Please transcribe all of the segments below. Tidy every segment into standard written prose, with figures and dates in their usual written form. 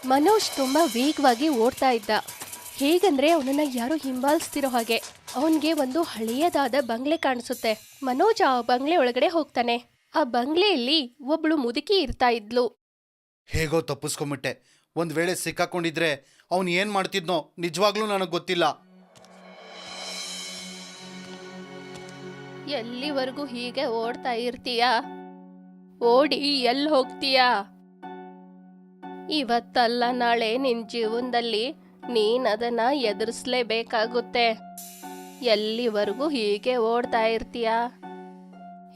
ಮನೋಜ್ ತುಂಬಾ ವೇಗವಾಗಿ ಓಡ್ತಾ ಇದ್ದ. ಹೇಗಂದ್ರೆ ಅವನನ್ನ ಯಾರೋ ಹಿಂಬಾಲಿಸ್ತಿರೋ ಹಾಗೆ. ಅವನ್ಗೆ ಒಂದು ಹಳೆಯದಾದ ಬಂಗ್ಲೆ ಕಾಣಿಸುತ್ತೆ. ಮನೋಜ್ ಆ ಬಂಗ್ಲೆ ಒಳಗಡೆ ಹೋಗ್ತಾನೆ. ಆ ಬಂಗ್ಲೆಯಲ್ಲಿ ಒಬ್ಳು ಮುದುಕಿ ಇರ್ತಾ ಇದ್ಲು. ಹೇಗೋ ತಪ್ಪಿಸ್ಕೊಂಬಿಟ್ಟೆ. ಒಂದ್ ವೇಳೆ ಸಿಕ್ಕಾಕೊಂಡಿದ್ರೆ ಅವನು ಏನ್ ಮಾಡ್ತಿದ್ನೋ ನಿಜವಾಗ್ಲೂ ನನಗೆ ಗೊತ್ತಿಲ್ಲ. ಎಲ್ಲಿವರೆಗೂ ಹೀಗೆ ಓಡ್ತಾ ಇರ್ತೀಯಾ? ಓಡಿ ಎಲ್ಲಿ ಹೋಗ್ತೀಯಾ? ಇವತ್ತಲ್ಲ ನಾಳೆ ನಿನ್ ಜೀವನದಲ್ಲಿ ನೀನ್ ಅದನ್ನ ಎದುರಿಸ್ಲೇಬೇಕಾಗುತ್ತೆ. ಎಲ್ಲಿವರೆಗೂ ಹೀಗೆ ಓಡ್ತಾ ಇರ್ತೀಯಾ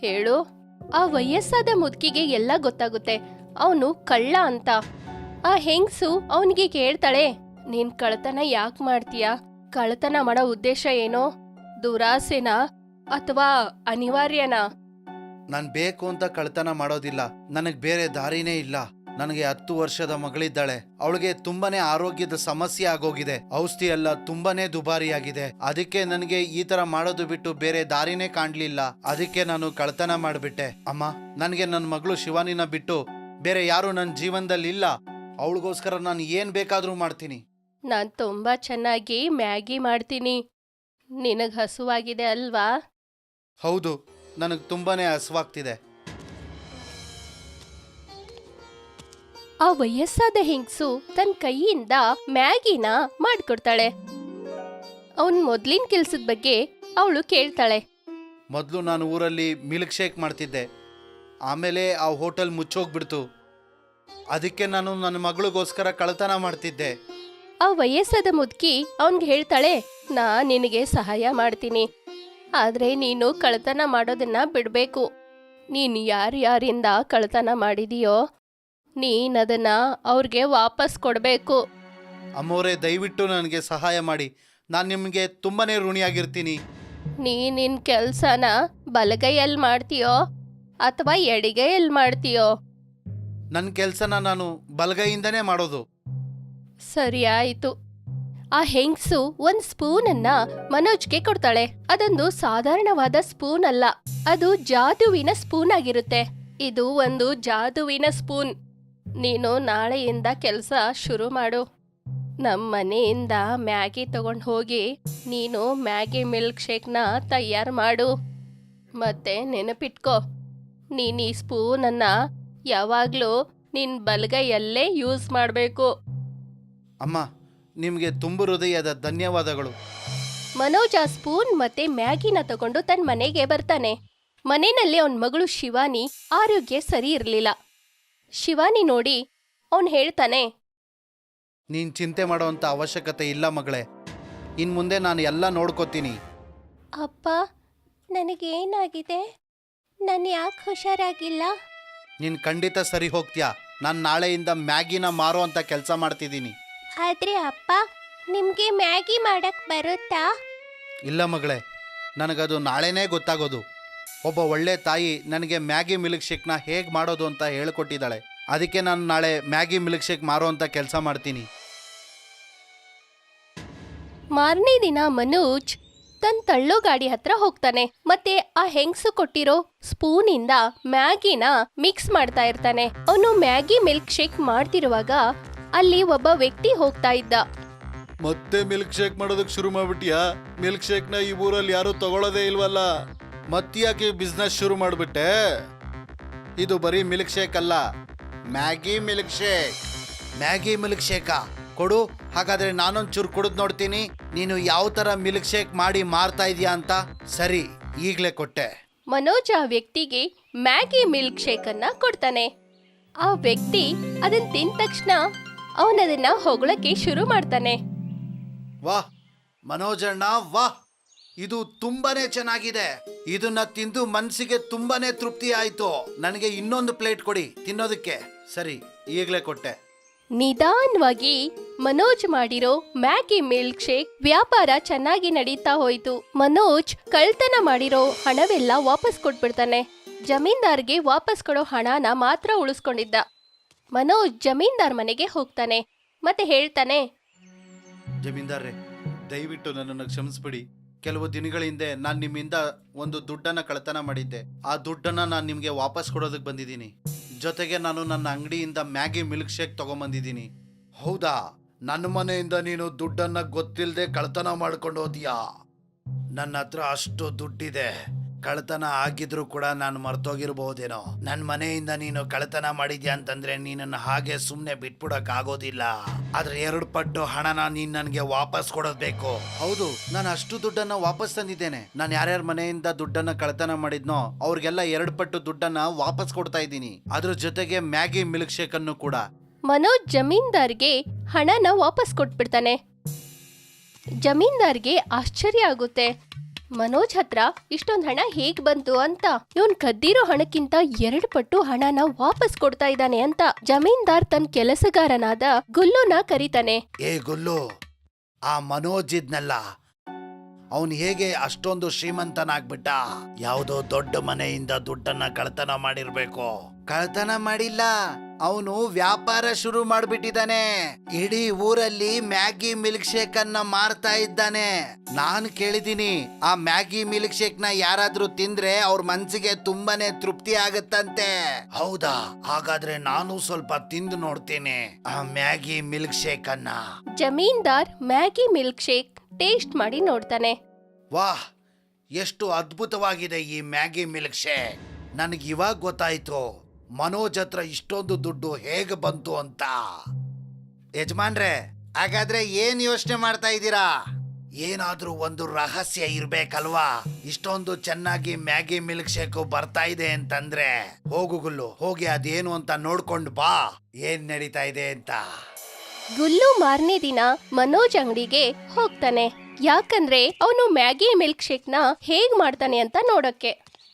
ಹೇಳು? ಆ ವಯಸ್ಸಾದ ಮುದುಕಿಗೆ ಎಲ್ಲ ಗೊತ್ತಾಗುತ್ತೆ ಅವನು ಕಳ್ಳ ಅಂತ. ಆ ಹೆಂಗ್ಸು ಅವನಿಗೆ ಕೇಳ್ತಾಳೆ, ನೀನ್ ಕಳ್ತನ ಯಾಕೆ ಮಾಡ್ತೀಯಾ? ಕಳ್ತನ ಮಾಡೋ ಉದ್ದೇಶ ಏನೋ? ದುರಾಸೆನಾ ಅಥವಾ ಅನಿವಾರ್ಯನಾ? ನಾನು ಬೇಕು ಅಂತ ಕಳ್ತನ ಮಾಡೋದಿಲ್ಲ. ನನಗೆ ಬೇರೆ ದಾರಿನೇ ಇಲ್ಲ. ನನಗೆ 10 ವರ್ಷದ ಮಗಳಿದ್ದಾಳೆ. ಅವಳಿಗೆ ತುಂಬಾನೇ ಆರೋಗ್ಯದ ಸಮಸ್ಯೆ ಆಗೋಗಿದೆ. ಔಷಧಿ ಎಲ್ಲ ತುಂಬಾನೇ ದುಬಾರಿಯಾಗಿದೆ. ಅದಕ್ಕೆ ನನಗೆ ಈ ತರ ಮಾಡೋದು ಬಿಟ್ಟು ಬೇರೆ ದಾರಿನೇ ಕಾಣ್ಲಿಲ್ಲ. ಅದಕ್ಕೆ ನಾನು ಕಳ್ತನ ಮಾಡ್ಬಿಟ್ಟೆ. ಅಮ್ಮ, ನನಗೆ ನನ್ನ ಮಗಳು ಶಿವಾನಿನ ಬಿಟ್ಟು ಬೇರೆ ಯಾರು ನನ್ನ ಜೀವನದಲ್ಲಿ ಇಲ್ಲ. ಅವಳಿಗೋಸ್ಕರ ನಾನು ಏನ್ ಬೇಕಾದ್ರೂ ಮಾಡ್ತೀನಿ. ನಾನ್ ತುಂಬಾ ಚೆನ್ನಾಗಿ ಮ್ಯಾಗಿ ಮಾಡ್ತೀನಿ. ನಿನಗ್ ಹಸುವಾಗಿದೆ ಅಲ್ವಾ? ಹೌದು, ನನಗೆ ತುಂಬಾನೇ ಹಸುವಾಗ್ತಿದೆ. ಆ ವಯಸ್ಸಾದ ಹೆಂಗ್ಸು ತನ್ನ ಕೈಯಿಂದ ಮ್ಯಾಗಿನ ಮಾಡ್ಕೊಡ್ತಾಳೆ. ಅವನ್ ಮೊದ್ಲಿನ ಕೆಲ್ಸದ ಬಗ್ಗೆ ಅವಳು ಕೇಳ್ತಾಳೆ. ಮೊದಲು ನಾನು ಊರಲ್ಲಿ ಮಿಲ್ಕ್ ಶೇಕ್ ಮಾಡ್ತಿದ್ದೆ. ಆಮೇಲೆ ಆ ಹೋಟೆಲ್ ಮುಚ್ಚೋಗ್ಬಿಡ್ತು. ಅದಕ್ಕೆ ನಾನು ನನ್ನ ಮಗಳಿಗೋಸ್ಕರ ಕಳ್ತನ ಮಾಡ್ತಿದ್ದೆ. ಆ ವಯಸ್ಸಾದ ಮುದುಕಿ ಅವನ್ಗೆ ಹೇಳ್ತಾಳೆ, ನಾ ನಿನಗೆ ಸಹಾಯ ಮಾಡ್ತೀನಿ. ಆದ್ರೆ ನೀನು ಕಳ್ತನ ಮಾಡೋದನ್ನ ಬಿಡ್ಬೇಕು. ನೀನ್ ಯಾರ್ಯಾರಿಂದ ಕಳ್ತನ ಮಾಡಿದೀಯೋ ನೀನದನ್ನ ಅವ್ರಿಗೆ ವಾಪಸ್ ಕೊಡ್ಬೇಕು. ಅಮ್ಮೋರೇ, ದಯವಿಟ್ಟು ನನಗೆ ಸಹಾಯ ಮಾಡಿ. ನಾನು ನಿಮಗೆ ತುಂಬಾನೇ ಋಣಿಯಾಗಿರ್ತೀನಿ. ನಿನ್ ಕೆಲ್ಸನ ಬಲಗೈಯಲ್ಲಿ ಮಾಡ್ತೀಯೋ ಅಥವಾ ಎಡಗೈಯಲ್ಲಿ ಮಾಡ್ತೀಯೋ? ನನ್ನ ಕೆಲಸನ ನಾನು ಬಲಗೈಯಿಂದನೇ ಮಾಡೋದು. ಸರಿ ಆಯ್ತು. ಆ ಹೆಂಗ್ಸು ಒಂದ್ ಸ್ಪೂನ್ ಅನ್ನ ಮನೋಜ್ಗೆ ಕೊಡ್ತಾಳೆ. ಅದೊಂದು ಸಾಧಾರಣವಾದ ಸ್ಪೂನ್ ಅಲ್ಲ, ಅದು ಜಾದುವಿನ ಸ್ಪೂನ್ ಆಗಿರುತ್ತೆ. ಇದು ಒಂದು ಜಾದುವಿನ ಸ್ಪೂನ್. ನೀನು ನಾಳೆಯಿಂದ ಕೆಲಸ ಶುರು ಮಾಡು. ನಮ್ಮ ಮನೆಯಿಂದ ಮ್ಯಾಗಿ ತಗೊಂಡು ಹೋಗಿ ನೀನು ಮ್ಯಾಗಿ ಮಿಲ್ಕ್ ಶೇಕ್ನ ತಯಾರು ಮಾಡು. ಮತ್ತೆ ನೆನಪಿಟ್ಕೋ, ನೀನ್ ಈ ಸ್ಪೂನನ್ನ ಯಾವಾಗ್ಲೂ ನಿನ್ ಬಲಗೈಯಲ್ಲೇ ಯೂಸ್ ಮಾಡಬೇಕು. ಅಮ್ಮ, ನಿಮಗೆ ತುಂಬು ಹೃದಯದ ಧನ್ಯವಾದಗಳು. ಮನೋಜ್ ಆ ಸ್ಪೂನ್ ಮತ್ತೆ ಮ್ಯಾಗಿನ ತಗೊಂಡು ತನ್ನ ಮನೆಗೆ ಬರ್ತಾನೆ. ಮನೆಯಲ್ಲಿ ಅವನ ಮಗಳು ಶಿವಾನಿ ಆರೋಗ್ಯ ಸರಿ ಇರಲಿಲ್ಲ. ಶಿವಾನಿ ನೋಡಿ ಅವನ್ ಹೇಳ್ತಾನೆ, ನೀನು ಚಿಂತೆ ಮಾಡೋವಂಥ ಅವಶ್ಯಕತೆ ಇಲ್ಲ ಮಗಳೇ. ಇನ್ನು ಮುಂದೆ ನಾನು ಎಲ್ಲ ನೋಡ್ಕೋತೀನಿ. ಅಪ್ಪ, ನನಗೇನಾಗಿದೆ? ನಾನು ಯಾಕೆ ಹುಷಾರಾಗಿಲ್ಲ? ನೀನು ಖಂಡಿತ ಸರಿ ಹೋಗ್ತೀಯಾ. ನಾನು ನಾಳೆಯಿಂದ ಮ್ಯಾಗಿನ ಮಾರೋ ಅಂತ ಕೆಲಸ ಮಾಡ್ತಿದ್ದೀನಿ. ಆದ್ರೆ ಅಪ್ಪ, ನಿಮ್ಗೆ ಮ್ಯಾಗಿ ಮಾಡಕ್ ಬರುತ್ತಾ? ಇಲ್ಲ ಮಗಳೇ, ನನಗದು ನಾಳೆನೇ ಗೊತ್ತಾಗೋದು. ಒಬ್ಬ ಒಳ್ಳೆ ತಾಯಿ ನನಗೆ ಮ್ಯಾಗಿ ಮಿಲ್ಕ್ ಶೇಕ್ನ ಹೇಗೆ ಮಾಡೋದು ಅಂತ ಹೇಳ್ಕೊಟ್ಟಿದ್ದಾಳೆ. ಅದಕ್ಕೆ ನಾನು ನಾಳೆ ಮ್ಯಾಗಿ ಮಿಲ್ಕ್ ಶೇಕ್ ಮಾರೋ ಅಂತ ಕೆಲಸ ಮಾಡ್ತೀನಿ. ಮಾರನೇ ದಿನ ಮನೋಜ್ ತನ್ನ ತಳ್ಳೋ ಗಾಡಿ ಹತ್ರ ಹೋಗ್ತಾನೆ. ಮತ್ತೆ ಆ ಹೆಂಗ್ಸು ಕೊಟ್ಟಿರೋ ಸ್ಪೂನಿಂದ ಮ್ಯಾಗಿನ ಮಿಕ್ಸ್ ಮಾಡ್ತಾ ಇರ್ತಾನೆ. ಅವನು ಮ್ಯಾಗಿ ಮಿಲ್ಕ್ ಶೇಕ್ ಮಾಡ್ತಿರುವಾಗ ಅಲ್ಲಿ ಒಬ್ಬ ವ್ಯಕ್ತಿ ಹೋಗ್ತಾ ಇದ್ದ. ಮತ್ತೆ ಮಿಲ್ಕ್ ಶೇಕ್ ಮಾಡೋದಕ್ಕೆ ಶುರು ಮಾಡ್ಬಿಟ್ಟಿಯಾ? ಮಿಲ್ಕ್ ಶೇಕ್ನ ಈ ಊರಲ್ಲಿ ಯಾರು ತಗೊಳ್ಳೋದೇ ಇಲ್ವಲ್ಲ. ಮತ್ತ್ಯಾಕೆ ಬಿಸ್ನೆಸ್ ಶುರು ಮಾಡ್ಬಿಟ್ಟೆ? ಇದು ಬರೀ ಮಿಲ್ಕ್ ಶೇಕ್ ಅಲ್ಲ, Maggi milkshake. Maggi milk ಶೇಕಾ? ಕೊಡು. ಹಾಗಾದ್ರೆ ನಾನೊಂಚೂರು ಕುಡಿದು ನೋಡ್ತೀನಿ ನೀನು ಯಾವ ತರ ಮಿಲ್ಕ್ ಶೇಕ್ ಮಾಡಿ ಮಾರ್ತಾ ಇದೀಯಾ ಅಂತ. ಸರಿ, ಈಗಲೇ ಕೊಟ್ಟೆ. ಮನೋಜ್ ಆ ವ್ಯಕ್ತಿಗೆ ಮ್ಯಾಗಿ ಮಿಲ್ಕ್ ಶೇಕ್ ಅನ್ನ ಕೊಡ್ತಾನೆ. ಆ ವ್ಯಕ್ತಿ ಅದನ್ನ ತಿಂದ ತಕ್ಷಣ ಅವನದನ್ನ ಹೊಗಳಕ್ಕೆ ಶುರು ಮಾಡ್ತಾನೆ. ವಾಹ್ ಮನೋಜಣ್ಣ, ವಾಹ್, ಇದು ತುಂಬಾನೇ ಚೆನ್ನಾಗಿದೆ. ಇದನ್ನ ತಿಂದು ಮನ್ಸಿಗೆ ತುಂಬಾನೇ ತೃಪ್ತಿ ಆಯ್ತು. ನನಗೆ ಇನ್ನೊಂದು ಪ್ಲೇಟ್ ಕೊಡಿ ತಿನ್ನೋದಕ್ಕೆ. ಸರಿ, ಈಗಲೇ ಕೊಟ್ಟೆ. ನಿಧಾನವಾಗಿ ಮನೋಜ್ ಮಾಡಿರೋ ಮ್ಯಾಗಿ ಮಿಲ್ಕ್ ಶೇಕ್ ವ್ಯಾಪಾರ ಚೆನ್ನಾಗಿ ನಡೀತಾ ಹೋಯ್ತು. ಮನೋಜ್ ಕಳ್ತನ ಮಾಡಿರೋ ಹಣವೆಲ್ಲ ವಾಪಸ್ ಕೊಟ್ಬಿಡ್ತಾನೆ. ಜಮೀನ್ದಾರ್ಗೆ ವಾಪಸ್ ಕೊಡೋ ಹಣನ ಮಾತ್ರ ಉಳಿಸ್ಕೊಂಡಿದ್ದ. ಮನೋಜ್ ಜಮೀನ್ದಾರ್ ಮನೆಗೆ ಹೋಗ್ತಾನೆ ಮತ್ತೆ ಹೇಳ್ತಾನೆ, ಜಮೀನ್ದಾರ್ರೆ, ದಯವಿಟ್ಟು ನನ್ನನ್ನು ಕ್ಷಮಿಸ್ಬಿಡಿ. ಕೆಲವು ದಿನಗಳ ಹಿಂದೆ ನಾನು ನಿಮ್ಮಿಂದ ಒಂದು ದುಡ್ಡನ್ನ ಕಳ್ತನ ಮಾಡಿದ್ದೆ. ಆ ದುಡ್ಡನ್ನ ನಾನು ನಿಮಗೆ ವಾಪಸ್ ಕೊಡೋದಕ್ಕೆ ಬಂದಿದ್ದೀನಿ. ಜೊತೆಗೆ ನಾನು ನನ್ನ ಅಂಗಡಿಯಿಂದ ಮ್ಯಾಗಿ ಮಿಲ್ಕ್ ಶೇಕ್ ತಗೊಂಬಂದಿದ್ದೀನಿ. ಹೌದಾ? ನನ್ನ ಮನೆಯಿಂದ ನೀನು ದುಡ್ಡನ್ನ ಗೊತ್ತಿಲ್ಲದೆ ಕಳ್ತನ ಮಾಡ್ಕೊಂಡು ಹೋದ್ಯಾ? ನನ್ನ ಹತ್ರ ಅಷ್ಟು ದುಡ್ಡಿದೆ. ಕಳ್ತನ ಆಗಿದ್ರು ಕೂಡ ನಾನು ಮರ್ತೋಗಿರ್ಬಹುದೇನೋ. ನನ್ನ ಮನೆಯಿಂದ ನೀನು ಕಳ್ತನ ಮಾಡಿದ್ಯಾ ಅಂತಂದ್ರೆ ನೀನನ್ನ ಹಾಗೆ ಸುಮ್ಮನೆ ಬಿಟ್ಬಿಡಕ್ ಆಗೋದಿಲ್ಲ. ಆದ್ರೆ 2 ಪಟ್ಟು ಹಣನ ನೀನ್ ನನ್ಗೆ ವಾಪಸ್ ಕೊಡೋದ್ಬೇಕು. ಹೌದು, ನಾನು ಅಷ್ಟು ದುಡ್ಡನ್ನ ವಾಪಸ್ ತಂದಿದ್ದೇನೆ. ನಾನು ಯಾರ್ಯಾರ ಮನೆಯಿಂದ ದುಡ್ಡನ್ನ ಕಳ್ತನ ಮಾಡಿದ್ನೋ ಅವ್ರಿಗೆಲ್ಲ 2 ಪಟ್ಟು ದುಡ್ಡನ್ನ ವಾಪಸ್ ಕೊಡ್ತಾ ಇದ್ದೀನಿ. ಅದ್ರ ಜೊತೆಗೆ ಮ್ಯಾಗಿ ಮಿಲ್ಕ್ ಶೇಕ್ ಅನ್ನು ಕೂಡ. ಮನೋಜ್ ಜಮೀನ್ದಾರ್ಗೆ ಹಣನ ವಾಪಸ್ ಕೊಟ್ಬಿಡ್ತಾನೆ. ಜಮೀನ್ದಾರ್ಗೆ ಆಶ್ಚರ್ಯ ಆಗುತ್ತೆ. ಮನೋಜ್ ಹತ್ರ ಇಷ್ಟೊಂದ್ ಹಣ ಹೇಗ್ ಬಂತು ಅಂತ. ಇವನ್ ಕದ್ದಿರೋ ಹಣಕ್ಕಿಂತ 2 ಪಟ್ಟು ಹಣನ ವಾಪಸ್ ಕೊಡ್ತಾ ಇದ್ದಾನೆ ಅಂತ ಜಮೀನ್ದಾರ್ ತನ್ನ ಕೆಲಸಗಾರನಾದ ಗುಲ್ಲುನ ಕರೀತಾನೆ. ಏ ಗುಲ್ಲು, ಆ ಮನೋಜ್ ಇದ್ನಲ್ಲ, ಅವನ್ ಹೇಗೆ ಅಷ್ಟೊಂದು ಶ್ರೀಮಂತನಾಗ್ಬಿಟ್ಟ? ಯಾವುದೋ ದೊಡ್ಡ ಮನೆಯಿಂದ ದುಡ್ಡನ್ನ ಕಳ್ತನ ಮಾಡಿರ್ಬೇಕು. ಕಳ್ತನ ಮಾಡಿಲ್ಲ, ಅವನು ವ್ಯಾಪಾರ ಶುರು ಮಾಡ್ಬಿಟ್ಟಿದ್ದಾನೆ. ಇಡೀ ಊರಲ್ಲಿ ಮ್ಯಾಗಿ ಮಿಲ್ಕ್ ಶೇಕ್ ಅನ್ನ ಮಾರ್ತಾ ಇದ್ದಾನೆ. ನಾನ್ ಕೇಳಿದೀನಿ, ಆ ಮ್ಯಾಗಿ ಮಿಲ್ಕ್ ಶೇಕ್ ನ ಯಾರಾದ್ರೂ ತಿಂದ್ರೆ ಅವ್ರ ಮನ್ಸಿಗೆ ತುಂಬಾನೇ ತೃಪ್ತಿ ಆಗತ್ತಂತೆ. ಹೌದಾ? ಹಾಗಾದ್ರೆ ನಾನು ಸ್ವಲ್ಪ ತಿಂದು ನೋಡ್ತೀನಿ ಆ ಮ್ಯಾಗಿ ಮಿಲ್ಕ್ ಶೇಕ್ ಅನ್ನ. ಜಮೀನ್ದಾರ್ ಮ್ಯಾಗಿ ಮಿಲ್ಕ್ ಶೇಕ್ ಟೇಸ್ಟ್ ಮಾಡಿ ನೋಡ್ತಾನೆ. ವಾಹ್, ಎಷ್ಟು ಅದ್ಭುತವಾಗಿದೆ ಈ ಮ್ಯಾಗಿ ಮಿಲ್ಕ್ ಶೇಕ್. ನನಗೆ ಇವಾಗ ಗೊತ್ತಾಯ್ತು ಮನೋಜ್ ಹತ್ರ ಇಷ್ಟೊಂದು ದುಡ್ಡು ಹೇಗೆ ಬಂತು ಅಂತ. ಯಜಮಾನ್ರೆ, ಹಾಗಾದ್ರೆ ಏನ್ ಯೋಚನೆ ಮಾಡ್ತಾ ಇದ್ದೀರಾ? ಏನಾದ್ರೂ ಒಂದು ರಹಸ್ಯ ಇರ್ಬೇಕಲ್ವಾ? ಇಷ್ಟೊಂದು ಚೆನ್ನಾಗಿ ಮ್ಯಾಗಿ ಮಿಲ್ಕ್ ಶೇಕ್ ಬರ್ತಾ ಇದೆ ಅಂತಂದ್ರೆ ಹೋಗು ಗುಲ್ಲು, ಹೋಗಿ ಅದೇನು ಅಂತ ನೋಡ್ಕೊಂಡು ಬಾ, ಏನ್ ನಡೀತಾ ಇದೆ ಅಂತ. ಗುಲ್ಲು ಮಾರನೇ ದಿನ ಮನೋಜ್ ಅಂಗಡಿಗೆ ಹೋಗ್ತಾನೆ. ಯಾಕಂದ್ರೆ ಅವನು ಮ್ಯಾಗಿ ಮಿಲ್ಕ್ ಶೇಕ್ ನ ಹೇಗ್ ಮಾಡ್ತಾನೆ ಅಂತ ನೋಡಕ್ಕೆ.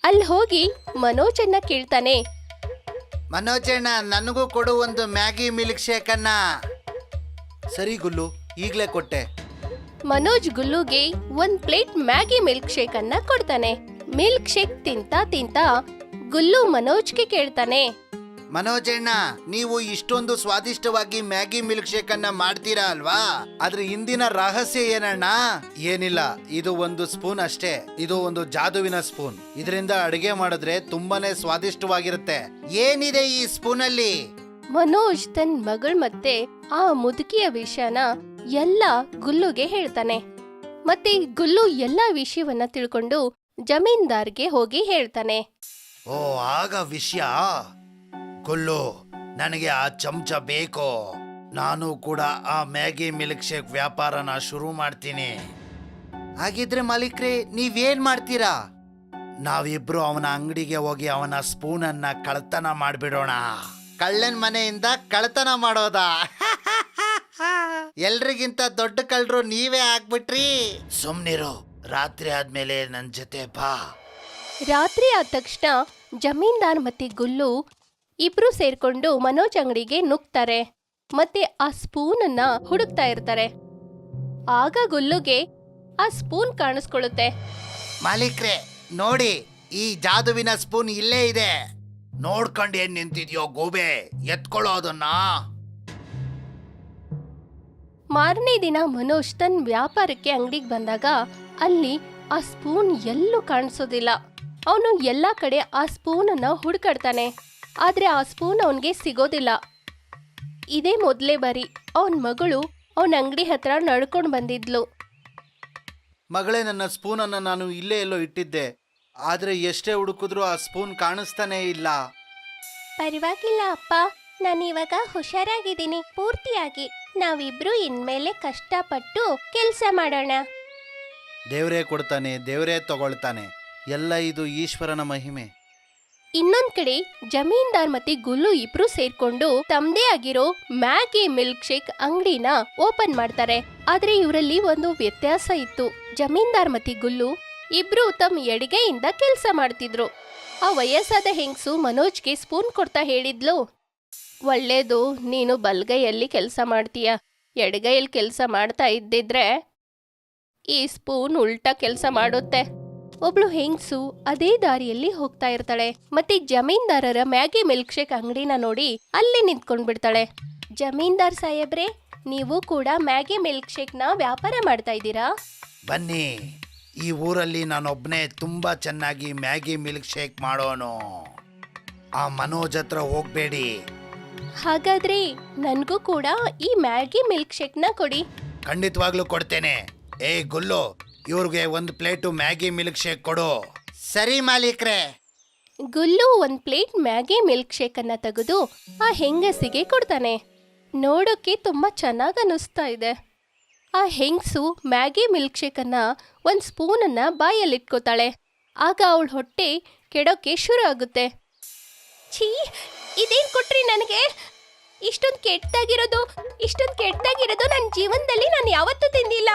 ಅಲ್ಲಿ ಹೋಗಿ ಮನೋಜನ್ನ ಕೇಳ್ತಾನೆ. ಮನೋಜಣ್ಣ, ನನಗೂ ಕೊಡು ಒಂದು ಮ್ಯಾಗಿ ಮಿಲ್ಕ್ ಶೇಕ್ ಅನ್ನ. ಸರಿ ಗುಲ್ಲು, ಈಗ್ಲೇ ಕೊಟ್ಟೆ. ಮನೋಜ್ ಗುಲ್ಲುಗೆ 1 ಪ್ಲೇಟ್ ಮ್ಯಾಗಿ ಮಿಲ್ಕ್ ಶೇಕ್ ಅನ್ನ ಕೊಡ್ತಾನೆ. ಮಿಲ್ಕ್ ಶೇಕ್ ತಿಂತ ಗುಲ್ಲು ಮನೋಜ್ಗೆ ಕೇಳ್ತಾನೆ. ಮನೋಜಣ್ಣ, ನೀವು ಇಷ್ಟೊಂದು ಸ್ವಾದಿಷ್ಟವಾಗಿ ಮ್ಯಾಗಿ ಮಿಲ್ಕ್ ಶೇಕ್ ಅನ್ನ ಮಾಡ್ತೀರಾ ಅಲ್ವಾ? ಅದ್ರ ಹಿಂದಿನ ರಹಸ್ಯ ಏನಣ್ಣ? ಏನಿಲ್ಲ, ಇದು ಒಂದು ಸ್ಪೂನ್ ಅಷ್ಟೇ. ಇದು ಒಂದು ಜಾದುವಿನ ಸ್ಪೂನ್. ಇದರಿಂದ ಅಡಿಗೆ ಮಾಡಿದ್ರೆ ತುಂಬಾನೇ ಸ್ವಾದಿಷ್ಟವಾಗಿರುತ್ತೆ. ಏನಿದೆ ಈ ಸ್ಪೂನ್ ಅಲ್ಲಿ? ಮನೋಜ್ ತನ್ ಮಗಳ್ ಮತ್ತೆ ಆ ಮುದುಕಿಯ ವಿಷಯನ ಎಲ್ಲ ಗುಲ್ಲುಗೆ ಹೇಳ್ತಾನೆ. ಮತ್ತೆ ಗುಲ್ಲು ಎಲ್ಲಾ ವಿಷಯವನ್ನ ತಿಳ್ಕೊಂಡು ಜಮೀನ್ದಾರ್ಗೆ ಹೋಗಿ ಹೇಳ್ತಾನೆ. ಓ, ಆಗ ವಿಷಯ. ಗುಲ್ಲು, ನನಗೆ ಆ ಚಮಚ ಬೇಕು. ನಾನು ಕೂಡ ಆ ಮ್ಯಾಗಿ ಮಿಲ್ಕ್ ಶೇಕ್ ವ್ಯಾಪಾರನ ಶುರು ಮಾಡ್ತೀನಿ. ಹಾಗಿದ್ರೆ ಮಾಲೀಕ್ರೆ, ನೀವೇನ್ ಮಾಡ್ತೀರಾ? ನಾವಿಬ್ರು ಅವನ ಅಂಗಡಿಗೆ ಹೋಗಿ ಅವನ ಸ್ಪೂನ್ ಅನ್ನ ಕಳ್ತನ ಮಾಡ್ಬಿಡೋಣ. ಕಳ್ಳನ್ ಮನೆಯಿಂದ ಕಳ್ತನ ಮಾಡೋದಾ? ಎಲ್ರಿಗಿಂತ ದೊಡ್ಡ ಕಳ್ಳರು ನೀವೇ ಆಗ್ಬಿಟ್ರಿ. ಸುಮ್ನಿರು, ರಾತ್ರಿ ಆದ್ಮೇಲೆ ನನ್ ಜೊತೆ ಬಾ. ರಾತ್ರಿ ಆದ ತಕ್ಷಣ ಜಮೀನ್ದಾರ್ ಮತ್ತೆ ಗುಲ್ಲು ಇಬ್ರು ಸೇರ್ಕೊಂಡು ಮನೋಜ್ ಅಂಗಡಿಗೆ ನುಗ್ತಾರೆ. ಮತ್ತೆ ಆ ಸ್ಪೂನ್ ಅನ್ನ ಹುಡುಕ್ತಾ ಇರ್ತಾರೆ. ಆಗ ಗುಲ್ಲುಗೆ ಆ ಸ್ಪೂನ್ ಕಾಣಿಸ್ಕೊಳ್ಳುತ್ತೆ. ಮಾಲೀಕ್ರೆ, ನೋಡಿ, ಈ ಜಾದುವಿನ ಸ್ಪೂನ್ ಇಲ್ಲೇ ಇದೆ. ನೋಡ್ಕೊಂಡು ಏನ್ ನಿಂತಿದ್ಯೋ ಗೋಬೆ, ಎತ್ಕೊಳ್ಳೋ ಅದನ್ನ. ಮಾರನೇ ದಿನ ಮನೋಜ್ ತನ್ನ ವ್ಯಾಪಾರಕ್ಕೆ ಅಂಗಡಿಗೆ ಬಂದಾಗ ಅಲ್ಲಿ ಆ ಸ್ಪೂನ್ ಎಲ್ಲೂ ಕಾಣಿಸೋದಿಲ್ಲ. ಅವನು ಎಲ್ಲಾ ಕಡೆ ಆ ಸ್ಪೂನ್ ಅನ್ನ ಹುಡುಕಾಡ್ತಾನೆ. ಆದ್ರೆ ಆ ಸ್ಪೂನ್ ಅವನ್ಗೆ ಸಿಗೋದಿಲ್ಲ. ಇದೇ ಮೊದಲೇ ಬಾರಿ ಅವನ ಮಗಳು ಅವನ ಅಂಗಡಿ ಹತ್ರ ನಡ್ಕೊಂಡು ಬಂದಿದ್ಲು. ಮಗಳೇ, ನನ್ನ ಸ್ಪೂನ್ ಅನ್ನ ನಾನು ಇಲ್ಲೇ ಎಲ್ಲೋ ಇಟ್ಟಿದ್ದೆ. ಆದ್ರೆ ಎಷ್ಟೇ ಹುಡುಕಿದ್ರು ಆ ಸ್ಪೂನ್ ಕಾಣಿಸ್ತಾನೇ ಇಲ್ಲ. ಪರವಾಗಿಲ್ಲ ಅಪ್ಪ, ನಾನಿವಾಗ ಹುಷಾರಾಗಿದ್ದೀನಿ ಪೂರ್ತಿಯಾಗಿ. ನಾವಿಬ್ರು ಇನ್ಮೇಲೆ ಕಷ್ಟಪಟ್ಟು ಕೆಲಸ ಮಾಡೋಣ. ದೇವರೇ ಕೊಡ್ತಾನೆ, ದೇವರೇ ತಗೊಳ್ತಾನೆ. ಎಲ್ಲ ಇದು ಈಶ್ವರನ ಮಹಿಮೆ. ಇನ್ನೊಂದ್ ಕಡೆ ಜಮೀನ್ದಾರ್ ಮತ್ತೆ ಗುಲ್ಲು ಇಬ್ರು ಸೇರ್ಕೊಂಡು ತಮ್ದೇ ಆಗಿರೋ ಮ್ಯಾಗಿ ಮಿಲ್ಕ್ ಶೇಕ್ ಅಂಗಡಿನ ಓಪನ್ ಮಾಡ್ತಾರೆ. ಆದ್ರೆ ಇವರಲ್ಲಿ ಒಂದು ವ್ಯತ್ಯಾಸ ಇತ್ತು. ಜಮೀನ್ದಾರ್ ಮತ್ತೆ ಗುಲ್ಲು ಇಬ್ರು ತಮ್ಮ ಎಡಗೈಯಿಂದ ಕೆಲಸ ಮಾಡ್ತಿದ್ರು. ಆ ವಯಸ್ಸಾದ ಹೆಂಗಸು ಮನೋಜ್ಗೆ ಸ್ಪೂನ್ ಕೊಡ್ತಾ ಹೇಳಿದ್ಲು, ಒಳ್ಳೇದು, ನೀನು ಬಲ್ಗೈಯಲ್ಲಿ ಕೆಲಸ ಮಾಡ್ತೀಯ. ಎಡಗೈಯಲ್ಲಿ ಕೆಲಸ ಮಾಡ್ತಾ ಇದ್ದಿದ್ರೆ ಈ ಸ್ಪೂನ್ ಉಲ್ಟಾ ಕೆಲಸ ಮಾಡುತ್ತೆ. ಒಬ್ಳು ಹೆಂಗ್ಸು ಅದೇ ದಾರಿಯಲ್ಲಿ ಹೋಗ್ತಾ ಇರ್ತಾಳೆ. ಮತ್ತೆ ಜಮೀನ್ದಾರರ ಮ್ಯಾಗಿ ಮಿಲ್ಕ್ ಶೇಕ್ ಅಂಗಡಿನ ನೋಡಿ ಅಲ್ಲಿ ನಿಂತ್ಕೊಂಡ್ಬಿಡ್ತಾಳೆ. ಜಮೀನ್ದಾರ್ ಸಾಹೇಬ್ರೆ, ನೀವು ಕೂಡ ಮ್ಯಾಗಿ ಮಿಲ್ಕ್ ಶೇಕ್ ನ ವ್ಯಾಪಾರ ಮಾಡ್ತಾ ಇದ್ದೀರಾ? ಬನ್ನಿ, ಈ ಊರಲ್ಲಿ ನಾನೊಬ್ನೇ ತುಂಬಾ ಚೆನ್ನಾಗಿ ಮ್ಯಾಗಿ ಮಿಲ್ಕ್ ಶೇಕ್ ಮಾಡೋನು. ಆ ಮನೋಜ್ ಹತ್ರ ಹೋಗ್ಬೇಡಿ. ಹಾಗಾದ್ರೆ ನನ್ಗೂ ಕೂಡ ಈ ಮ್ಯಾಗಿ ಮಿಲ್ಕ್ ಶೇಕ್ನ ಕೊಡಿ. ಖಂಡಿತವಾಗ್ಲೂ ಕೊಡ್ತೇನೆ. ಏ ಗುಲ್ಲು, ಇವ್ರಿಗೆ ಒಂದು ಪ್ಲೇಟು ಮ್ಯಾಗಿ ಮಿಲ್ಕ್ ಶೇಕ್ ಕೊಡು. ಸರಿ ಮಾಲೀಕ್ರೆ. ಗುಲ್ಲು ಒಂದ್ ಪ್ಲೇಟ್ ಮ್ಯಾಗಿ ಮಿಲ್ಕ್ ಶೇಕ್ ಅನ್ನ ತೆಗೆದು ಆ ಹೆಂಗಸಿಗೆ ಕೊಡ್ತಾನೆ. ನೋಡೋಕೆ ತುಂಬಾ ಚೆನ್ನಾಗಿ ಅನಿಸ್ತಾ ಇದೆ. ಆ ಹೆಂಗಸು ಮ್ಯಾಗಿ ಮಿಲ್ಕ್ ಶೇಕ್ ಅನ್ನ ಒಂದ್ ಸ್ಪೂನ್ ಅನ್ನ ಬಾಯಲ್ಲಿಟ್ಕೋತಾಳೆ. ಆಗ ಅವಳ ಹೊಟ್ಟೆ ಕೆಡೋಕೆ ಶುರು ಆಗುತ್ತೆ. ಛೀ, ಇದೇನ್ ಕೊಟ್ರಿ ನನಗೆ? ಇಷ್ಟೊಂದು ಕೆಟ್ಟದಾಗಿರೋದು ನನ್ನ ಜೀವನದಲ್ಲಿ ನಾನು ಯಾವತ್ತೂ ತಿಂದಿಲ್ಲ.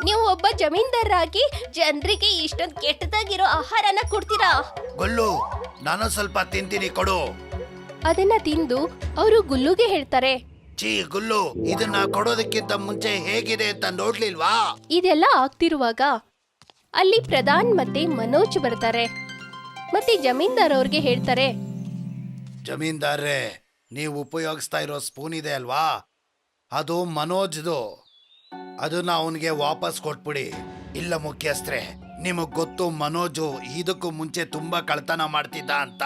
ನೀವು ಒಬ್ಬ ಜಮೀನ್ದಾರರಾಗಿ ಜನರಿಗೆ ಇಷ್ಟೊಂದು ಕೆಟ್ಟದಾಗಿರೋ ಆಹಾರನ ಕೊಡ್ತೀರಾ? ಗುಲ್ಲು, ನಾನು ಸ್ವಲ್ಪ ತಿಂತೀನಿ, ಕೊಡು. ಅದನ್ನ ತಿಂದು ಅವರು ಗುಲ್ಲುಗೆ ಹೇಳ್ತಾರೆ. ಛೀ ಗುಲ್ಲು, ಇದನ್ನ ಕೊಡೋದಕ್ಕಿಂತ ಮುಂಚೆ ಹೇಗಿದೆ ಅಂತ ನೋಡ್ಲಿಲ್ವಾ? ಇದೆಲ್ಲ ಆಗ್ತಿರುವಾಗ ಅಲ್ಲಿ ಪ್ರಧಾನ್ ಮತ್ತೆ ಮನೋಜ್ ಬರ್ತಾರೆ. ಮತ್ತೆ ಜಮೀನ್ದಾರ್ ಅವ್ರಿಗೆ ಹೇಳ್ತಾರೆ, ಜಮೀನ್ದಾರ್ರೆ, ನೀವು ಉಪಯೋಗಿಸ್ತಾ ಇರೋ ಸ್ಪೂನ್ ಇದೆ ಅಲ್ವಾ, ಅದು ಮನೋಜ್ದು. ಅದನ್ನ ಅವನಿಗೆ ವಾಪಸ್ ಕೊಟ್ಬಿಡಿ. ಇಲ್ಲ ಮುಖ್ಯಸ್ಥರೇ, ನಿಮಗ್ ಗೊತ್ತು ಮನೋಜು ಇದಕ್ಕೂ ಮುಂಚೆ ತುಂಬಾ ಕಳ್ತನ ಮಾಡ್ತಿದ್ದ ಅಂತ.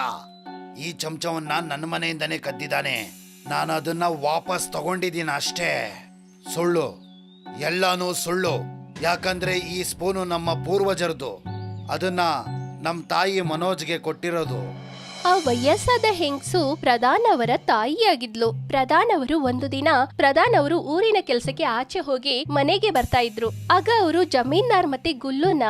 ಈ ಚಮಚವನ್ನ ನನ್ನ ಮನೆಯಿಂದನೇ ಕದ್ದಿದ್ದಾನೆ. ನಾನು ಅದನ್ನ ವಾಪಸ್ ತಗೊಂಡಿದ್ದೀನಿ ಅಷ್ಟೇ. ಸುಳ್ಳು, ಎಲ್ಲಾನು ಸುಳ್ಳು. ಯಾಕಂದ್ರೆ ಈ ಸ್ಪೂನು ನಮ್ಮ ಪೂರ್ವಜರದು. ಅದನ್ನ ನಮ್ಮ ತಾಯಿ ಮನೋಜ್ಗೆ ಕೊಟ್ಟಿರೋದು. ಆ ವಯಸ್ಸಾದ ಹೆಂಗಸು ಪ್ರಧಾನ್ ಅವರ ತಾಯಿಯಾಗಿದ್ಲು. ಪ್ರಧಾನ್ ಅವರು ಒಂದು ದಿನ ಊರಿನ ಕೆಲಸಕ್ಕೆ ಆಚೆ ಹೋಗಿ ಮನೆಗೆ ಬರ್ತಾ ಇದ್ರು. ಆಗ ಅವರು ಜಮೀನ್ದಾರ್ ಮತ್ತೆ ಗುಲ್ಲುನ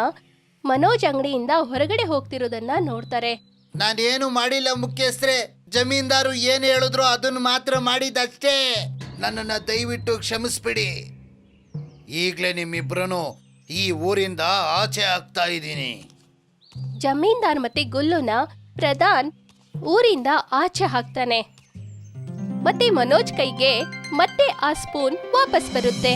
ಮನೋಜ್ ಅಂಗಡಿಯಿಂದ ಹೊರಗಡೆ ಹೋಗ್ತಿರೋದನ್ನ ನೋಡ್ತಾರೆ. ನಾನೇನು ಮಾಡಿಲ್ಲ ಮುಖ್ಯಸ್ಥರೇ, ಜಮೀನ್ದಾರು ಏನ್ ಹೇಳಿದ್ರು ಅದನ್ನು ಮಾತ್ರ ಮಾಡಿದಷ್ಟೇ. ನನ್ನನ್ನ ದಯವಿಟ್ಟು ಕ್ಷಮಿಸ್ಬಿಡಿ. ಈಗ್ಲೇ ನಿಮ್ಮಿಬ್ರನು ಈ ಊರಿಂದ ಆಚೆ ಆಗ್ತಾ ಇದ್ದೀನಿ. ಜಮೀನ್ದಾರ್ ಮತ್ತೆ ಗುಲ್ಲುನ ಪ್ರಧಾನ್ ಊರಿಂದ ಆಚೆ ಹಾಕ್ತಾನೆ. ಮತ್ತೆ ಮನೋಜ್ ಕೈಗೆ ಮತ್ತೆ ಆ ಸ್ಪೂನ್ ವಾಪಸ್ ಬರುತ್ತೆ.